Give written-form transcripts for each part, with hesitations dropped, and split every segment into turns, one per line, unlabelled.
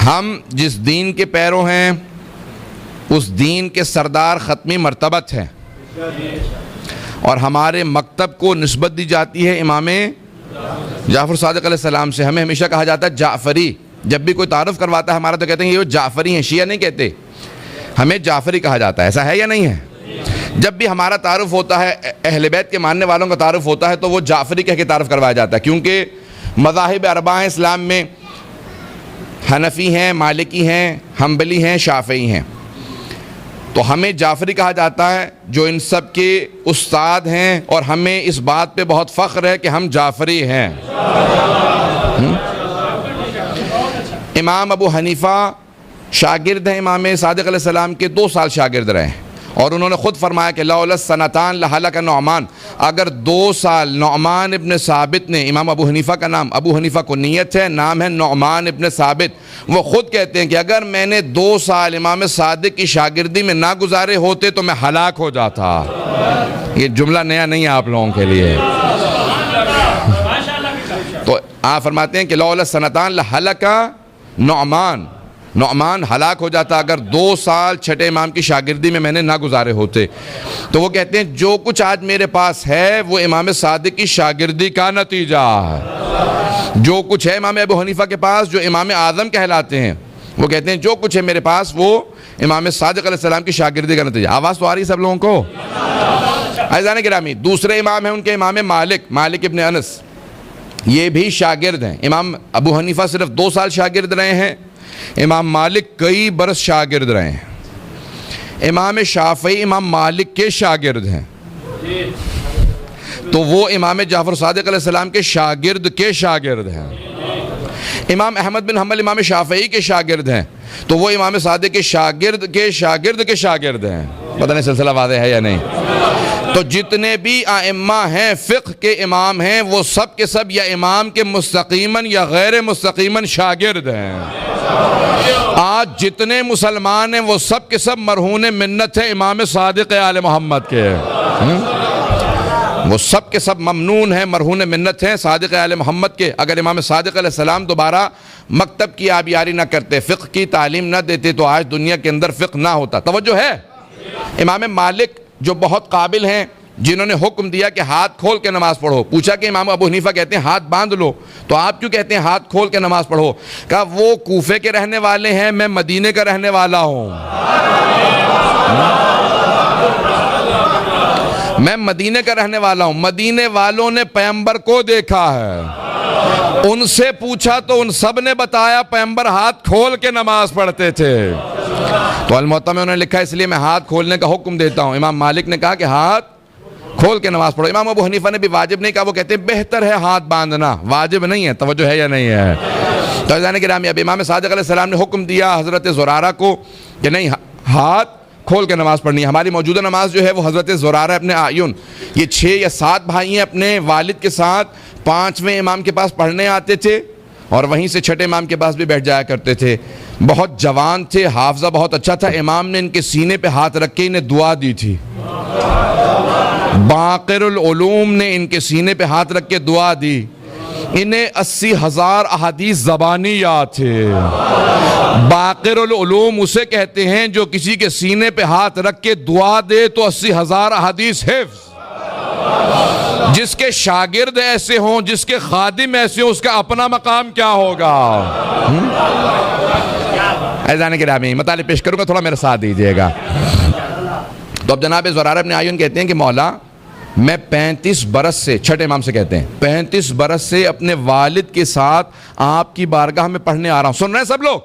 हम जिस दीन के पैरों हैं उस दीन के सरदार ख़त्मी मर्तबत हैं और हमारे मकतब को निस्बत दी जाती है इमाम जाफ़र सादिक़ अलैहिस्सलाम से। हमें हमेशा कहा जाता है जाफ़री। जब भी कोई तारुफ़ करवाता है हमारा तो कहते हैं ये जाफ़री हैं, शिया नहीं कहते, हमें जाफ़री कहा जाता है। ऐसा है या नहीं है? जब भी हमारा तारुफ़ होता है, अहले बैत के मानने वालों का तारुफ़ होता है, तो वो जाफ़री कह के तारुफ़ करवाया जाता है, क्योंकि मज़ाहिब अरबा हैं इस्लाम में, हनफ़ी हैं, मालिकी हैं, हम्बली हैं, शाफ़ई हैं। तो हमें जाफ़री कहा जाता है जो इन सब के उस्ताद हैं, और हमें इस बात पे बहुत फ़ख्र है कि हम जाफ़री हैं। इमाम अबू हनीफ़ा शागिर्द हैं इमाम सादिक़ अलैहिस्सलाम के, 2 साल शागिर्द रहे हैं, और उन्होंने ख़ुद फरमाया कि लौला सनतान लहलक नौमान, अगर 2 साल नौमान इब्न साबित ने, इमाम अबू हनीफ़ा का नाम, अबू हनीफ़ा को नियत है, नाम है नौमान इब्न साबित, वो ख़ुद कहते हैं कि अगर मैंने 2 साल इमाम सादिक़ की शागिर्दी में ना गुजारे होते तो मैं हलाक हो जाता। ये जुमला नया नहीं है आप लोगों के लिए। तो आप फरमाते हैं कि लौला सनतान लहलक नौमान, नौमान हलाक हो जाता अगर 2 साल छठे इमाम की शागिर्दी में मैंने ना गुजारे होते। तो वो कहते हैं जो कुछ आज मेरे पास है वो इमाम सादिक़ की शागिर्दी का नतीजा है। जो कुछ है इमाम अबू हनीफ़ा के पास, जो इमाम आज़म कहलाते हैं, वो कहते हैं जो कुछ है मेरे पास वो इमाम सादिक़ अलैहिस्सलाम की शागिर्दी का नतीजा। आवाज़ तो आ रही है सब लोगों को? अज़ीज़ान गिरामी, दूसरे इमाम हैं उनके इमाम मालिक, मालिक इब्न अनस, ये भी शागिर्द हैं। इमाम अबू हनीफ़ा सिर्फ 2 साल शागिर्द रहे हैं, इमाम मालिक कई बरस शागिर्द रहे हैं। इमाम शाफ़ई इमाम मालिक के शागिर्द हैं, तो वो इमाम जाफ़र सादिक़ अलैहिस्सलाम के शागिर्द हैं। इमाम अहमद बिन हम्बल इमाम शाफ़ई के शागिर्द हैं, तो वो इमाम सादिक़ के शागिर्द हैं। पता नहीं सिलसिला वाज़ेह है या नहीं। तो जितने भी आइम्मा हैं, फ़िक़्ह के इमाम हैं, वो सब के सब या इमाम के मुस्तक़ीमन या गैर मुस्तक़ीमन शागिर्द हैं। आज जितने मुसलमान हैं वो सब के सब मरहून मिन्नत है इमाम सादिक़ आले मोहम्मद के। वो सब के सब ममनून हैं, मरहून मिन्नत हैं सादिक़ आले मोहम्मद के। अगर इमाम सादिक़ अलैहिस्सलाम दोबारा मकतब की आबियारी ना करते, फ़िक़्ह की तालीम ना देते, तो आज दुनिया के अंदर फ़िक़्ह ना होता। तवज्जो है? इमाम मालिक जो बहुत काबिल हैं, जिन्होंने हुक्म दिया कि हाथ खोल के नमाज़ पढ़ो। पूछा कि इमाम अबू हनीफ़ा कहते हैं हाथ बांध लो, तो आप क्यों कहते हैं हाथ खोल के नमाज़ पढ़ो? कहा वो कूफे के रहने वाले हैं, मैं मदीने का रहने वाला हूँ। मैं मदीने का रहने वाला हूँ। मदीने वालों ने पैगंबर को देखा है, उनसे पूछा तो उन सब ने बताया पैगंबर हाथ खोल के नमाज पढ़ते थे। तो अल-मुअत्ता में उन्होंने लिखा इसलिए मैं हाथ खोलने का हुक्म देता हूँ। इमाम मालिक ने कहा कि हाथ खोल के नमाज पढ़ो। इमाम अबू हनीफ़ा ने भी वाजिब नहीं कहा, वो कहते हैं बेहतर है हाथ बांधना, वाजिब नहीं है। तवज्जो है या नहीं है? तो अज़ीज़ान गिरामी, अब इमाम सादिक़ अलैहिस्सलाम ने हुक्म दिया हज़रत ज़ुरारा को कि नहीं, हाथ खोल के नमाज़ पढ़नी है। हमारी मौजूदा नमाज जो है वो हज़रत ज़ुरारा अपने आयुन, ये 6 या 7 भाई हैं, अपने वालिद के साथ 5वें इमाम के पास पढ़ने आते थे और वहीं से छठे इमाम के पास भी बैठ जाया करते थे। बहुत जवान थे, हाफ़ज़ा बहुत अच्छा था। इमाम ने इनके सीने पे हाथ रख के इन्हें दुआ दी थी। बाक़िरुल उलूम ने इनके सीने पे हाथ रख के दुआ दी। इन्हें 80,000 अहादीस ज़बानी याद थे। बाक़िरुल उलूम उसे कहते हैं जो किसी के सीने पे हाथ रख के दुआ दे तो 80,000 अहादीस हिफ्ज़। जिसके शागिर्द ऐसे हों, जिसके खादिम ऐसे हों, उसका अपना मकाम क्या होगा? ऐज़ान गिरामी, मतलब पेश करूँगा, थोड़ा मेरा साथ दीजिएगा। तो अब जनाब ज़ुरारा इब्न आयुन कहते हैं कि मौला, मैं 35 बरस से, छठे इमाम से कहते हैं, 35 बरस से अपने वालिद के साथ आपकी बारगाह में पढ़ने आ रहा हूँ। सुन रहे हैं सब लोग?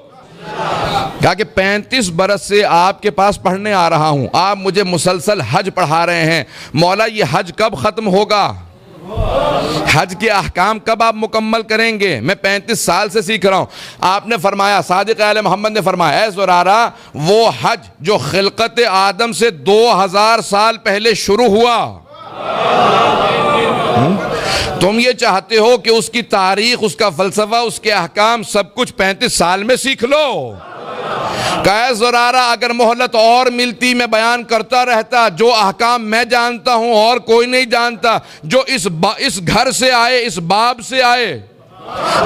कहा कि 35 बरस से आपके पास पढ़ने आ रहा हूँ, आप मुझे मुसलसल हज पढ़ा रहे हैं। मौला ये हज कब ख़त्म होगा? हज के अहकाम कब आप मुकम्मल करेंगे? मैं 35 साल से सीख रहा हूँ। आपने फरमाया, सादिक़ आले मोहम्मद ने फरमाया, ऐ ज़ुरारा, वो हज जो खिलकत आदम से 2000 साल पहले शुरू हुआ, तुम ये चाहते हो कि उसकी तारीख, उसका फ़लसफ़ा, उसके अहकाम सब कुछ 35 साल में सीख लो? कहे ज़ुरारा, अगर मोहलत और मिलती मैं बयान करता रहता। जो अहकाम मैं जानता हूँ और कोई नहीं जानता, जो इस घर से आए, इस बाब से आए,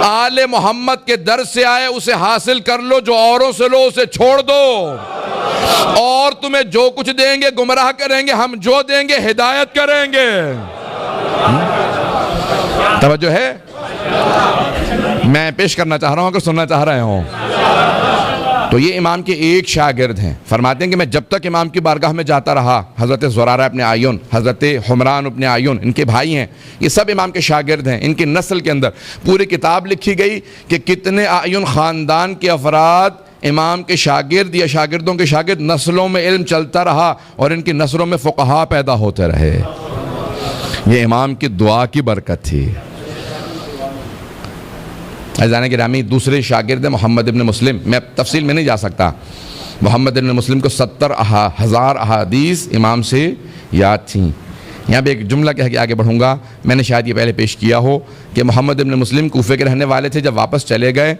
आले मोहम्मद के दर से आए उसे हासिल कर लो, जो औरों से लो उसे छोड़ दो। और तुम्हें जो कुछ देंगे गुमराह करेंगे, हम जो देंगे हिदायत करेंगे। तवज्जो है? मैं पेश करना चाह रहा हूं, अगर सुनना चाह रहे हो तो ये इमाम के एक शागिर्द हैं। फरमाते हैं कि मैं जब तक इमाम की बारगाह में जाता रहा, हज़रत ज़ुरारा इब्न आयुन, हज़रत हुमरान इब्न आयुन, इनके भाई हैं, ये सब इमाम के शागिर्द हैं। इनकी नस्ल के अंदर पूरी किताब लिखी गई कि कितने आयुन ख़ानदान के अफराद इमाम के शागिर्द या शागिर्दों के शागिर्द, नस्लों में इल्म चलता रहा और इनकी नस्लों में फ़ुक़हा पैदा होते रहे। ये इमाम की दुआ की बरकत थी। अज़ान गिरामी, दूसरे शागिर्द मोहम्मद इब्न मुस्लिम, मैं तफसील में नहीं जा सकता। मोहम्मद इब्न मुस्लिम को 70,000 अहादीस इमाम से याद थीं। यहाँ पे एक जुमला कह के आगे बढ़ूँगा, मैंने शायद ये पहले पेश किया हो कि मोहम्मद इब्न मुस्लिम कूफे के रहने वाले थे। जब वापस चले गए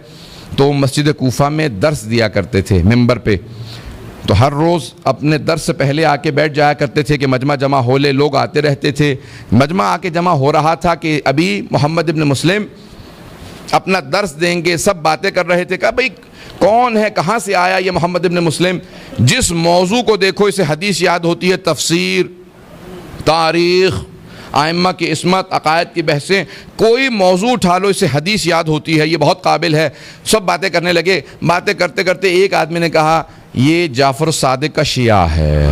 तो मस्जिद कूफा में दर्स दिया करते थे मिंबर पे। तो हर रोज़ अपने दर्स से पहले आके बैठ जाया करते थे कि मजमा जमा हो ले। लोग आते रहते थे, मजमा आके जमा हो रहा था कि अभी मोहम्मद इब्न मुस्लिम अपना दर्स देंगे। सब बातें कर रहे थे, कहा भाई कौन है, कहाँ से आया ये मोहम्मद इब्न मुस्लिम। जिस मौजू को देखो इसे हदीस याद होती है, तफसीर, तारीख़, आइम्मा की इस्मत, अकायद की बहसें, कोई मौजू उठा लो इसे हदीस याद होती है, ये बहुत काबिल है। सब बातें करने लगे। बातें करते करते एक आदमी ने कहा ये जाफ़र सादिक का शिया है।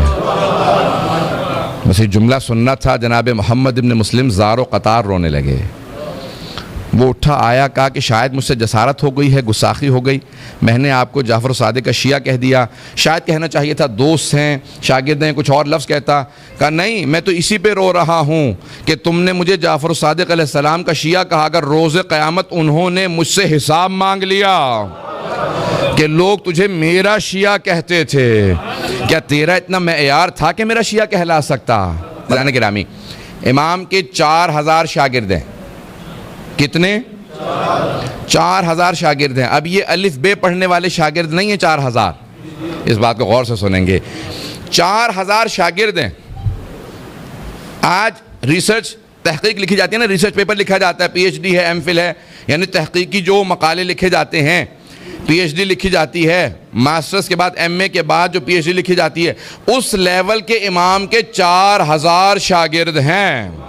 बस ये जुमला सुनना था, जनाब मोहम्मद इब्न मुस्लिम ज़ारो क़तार रोने लगे। वो उठा आया, कहा कि शायद मुझसे जसारत हो गई है, गुस्साखी हो गई, मैंने आपको जाफ़र सादिक का शिया कह दिया। शायद कहना चाहिए था दोस्त हैं, शागिर्द हैं, कुछ और लफ्ज़ कहता। कहा नहीं, मैं तो इसी पे रो रहा हूँ कि तुमने मुझे जाफ़र सादिक अलैहिस्सलाम का शिया कहा। अगर रोज़े क़यामत उन्होंने मुझसे हिसाब मांग लिया कि लोग तुझे मेरा शिया कहते थे, क्या तेरा इतना मेयार था कि मेरा शिया कहला सकता? ज़ान गिरामी, इमाम के 4000 शागिर्द हैं। कितने? 4000 शागिर्द हैं। अब ये अलिफ बे पढ़ने वाले शागिर्द नहीं है 4000, इस बात को गौर से सुनेंगे। 4000 शागिर्द हैं। आज रिसर्च तहकीक लिखी जाती है ना, रिसर्च पेपर लिखा जाता है, PhD है, MPhil है, यानी तहकीकी जो मकाले लिखे जाते हैं, PhD लिखी जाती है, मास्टर्स के बाद MA के बाद जो PhD लिखी जाती है, उस लेवल के इमाम के 4000 शागिर्द हैं।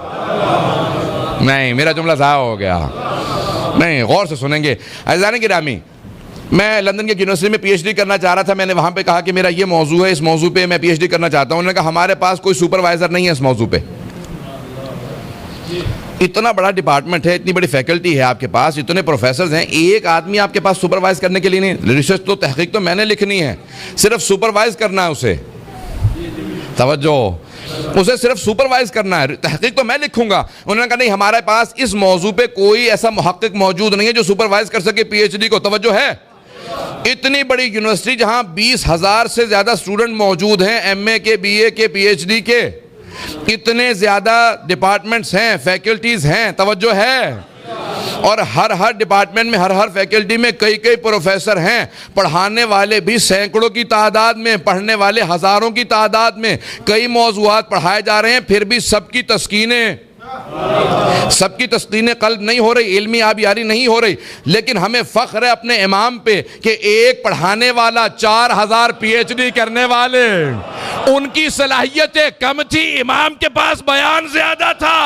नहीं, मेरा जुमला ज़ाया हो गया, नहीं, गौर से सुनेंगे। अज़ान गिरामी, मैं लंदन की यूनिवर्सिटी में PhD करना चाह रहा था। मैंने वहाँ पे कहा कि मेरा ये मौजू है, इस मौजू पे मैं PhD करना चाहता हूँ। उन्होंने कहा हमारे पास कोई सुपरवाइज़र नहीं है इस मौजू पे। इतना बड़ा डिपार्टमेंट है, इतनी बड़ी फैकल्टी है आपके पास, इतने प्रोफेसर्स हैं, एक आदमी आपके पास सुपरवाइज़ करने के लिए नहीं। रिसर्च तो तहकीक तो मैंने लिखनी है, सिर्फ सुपरवाइज़ करना है उसे। तवज्जो, उसे सिर्फ सुपरवाइज करना है, तहकीक तो मैं लिखूंगा। उन्होंने कहा नहीं, हमारे पास इस मौजू पे कोई ऐसा मुहक्किक मौजूद नहीं है जो सुपरवाइज कर सके PhD को। तवज्जो है? इतनी बड़ी यूनिवर्सिटी जहां 20,000 से ज़्यादा स्टूडेंट मौजूद हैं, MA के, BA के, PhD के, इतने ज़्यादा डिपार्टमेंट्स हैं, फैकल्टीज़ हैं। तवज्जो है? और हर डिपार्टमेंट में, हर फैकल्टी में कई प्रोफेसर हैं। पढ़ाने वाले भी सैकड़ों की तादाद में, पढ़ने वाले हज़ारों की तादाद में, कई मौज़ूआत पढ़ाए जा रहे हैं। फिर भी सबकी तस्कीने कल्ब नहीं हो रही, इल्मी आबियारी नहीं हो रही। लेकिन हमें फ़ख्र है अपने इमाम पे कि एक पढ़ाने वाला 4000 PhD करने वाले, उनकी सलाहियतें कम थी, इमाम के पास बयान ज़्यादा था।